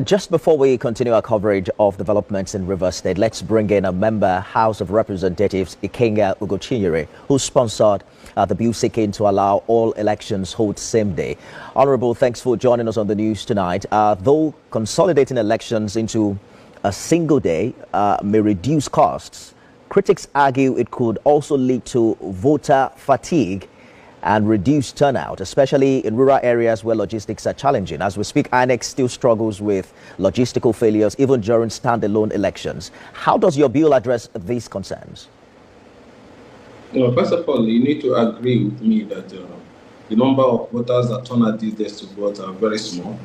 Just before we continue our coverage of developments in Rivers State, let's bring in a member, House of Representatives, Ikenga ugochinyere, who sponsored the bill seeking to allow all elections hold same day. Honorable, thanks for joining us on the news tonight. Though consolidating elections into a single day may reduce costs, critics argue it could also lead to voter fatigue and reduced turnout, especially in rural areas where logistics are challenging. As we speak, INEC still struggles with logistical failures even during standalone elections. How does your bill address these concerns? First of all, you need to agree with me that the number of voters that turn out these days to vote are very small,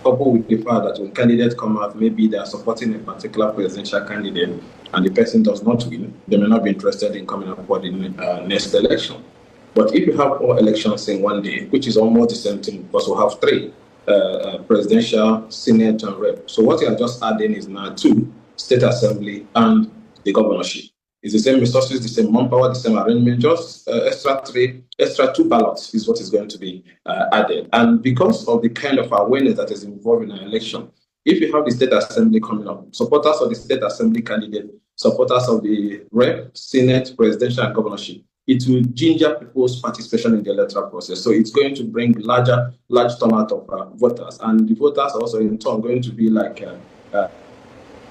coupled with the fact that when candidates come out, maybe they are supporting a particular presidential candidate and the person does not win, they may not be interested in coming up for the next election. But if you have all elections in one day, which is almost the same thing, because we have three, presidential, senate, and rep. So what you are just adding is now two, state assembly and the governorship. It's the same resources, the same manpower, the same arrangement, just extra two ballots is what is going to be added. And because of the kind of awareness that is involved in an election, if you have the state assembly coming up, supporters of the state assembly candidate, supporters of the rep, senate, presidential, and governorship, it will ginger people's participation in the electoral process. So it's going to bring large turnout of voters. And the voters are also in turn going to be like a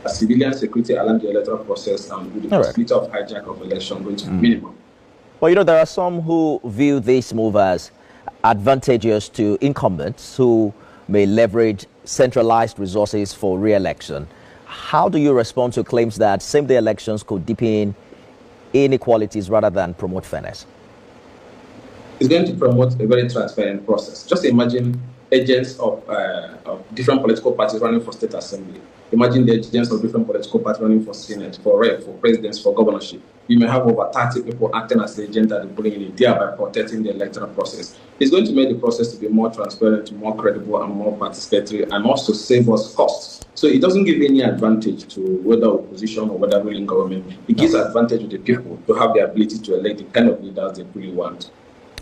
civilian security along the electoral process, and with the possibility of hijack of election going to be minimum. Well, there are some who view this move as advantageous to incumbents who may leverage centralized resources for re-election. How do you respond to claims that same-day elections could deepen inequalities rather than promote fairness? It's going to promote a very transparent process. Just imagine agents of different political parties running for state assembly. Imagine the agents of different political parties running for senate, for rep, for presidents, for governorship. You may have over 30 people acting as the agent at the polling unit, thereby protecting the electoral process. It's going to make the process to be more transparent, more credible, and more participatory, and also save us costs. So it doesn't give any advantage to whether opposition or whether ruling government. It gives advantage to the people to have the ability to elect the kind of leaders they really want.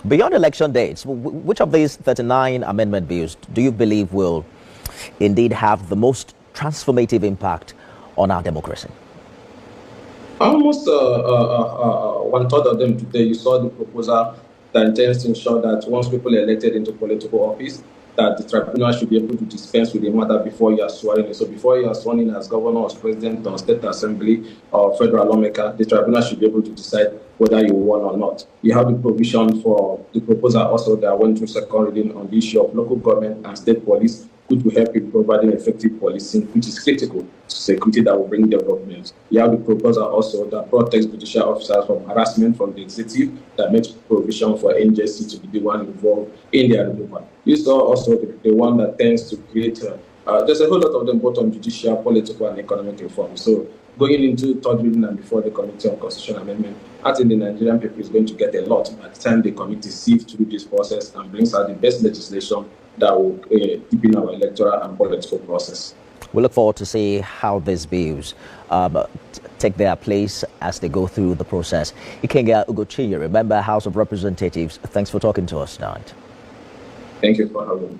Beyond election dates, which of these 39 amendment bills do you believe will indeed have the most transformative impact on our democracy? Almost one third of them today. You saw the proposal that intends to ensure that once people are elected into political office, that the tribunal should be able to dispense with the matter before you are sworn in. So before you are sworn in as governor or as president or state assembly or federal lawmaker, the tribunal should be able to decide whether you won or not. You have the provision for the proposal also that went through second reading on the issue of local government and state police, which will help in providing effective policing, which is critical to security that will bring development. You have the proposal also that protects judicial officers from harassment from the executive, that makes provision for agency to be the one involved in their removal. You saw also the one that tends to create, there's a whole lot of them both on judicial, political, and economic reform. So going into third reading and before the Committee on Constitutional Amendment, I think the Nigerian people is going to get a lot by the time the committee sieves through this process and brings out the best legislation that will deepen our electoral and political process. We look forward to see how these bills take their place as they go through the process. Ikenga ugochinyere, member, House of Representatives, thanks for talking to us tonight. Thank you for having me.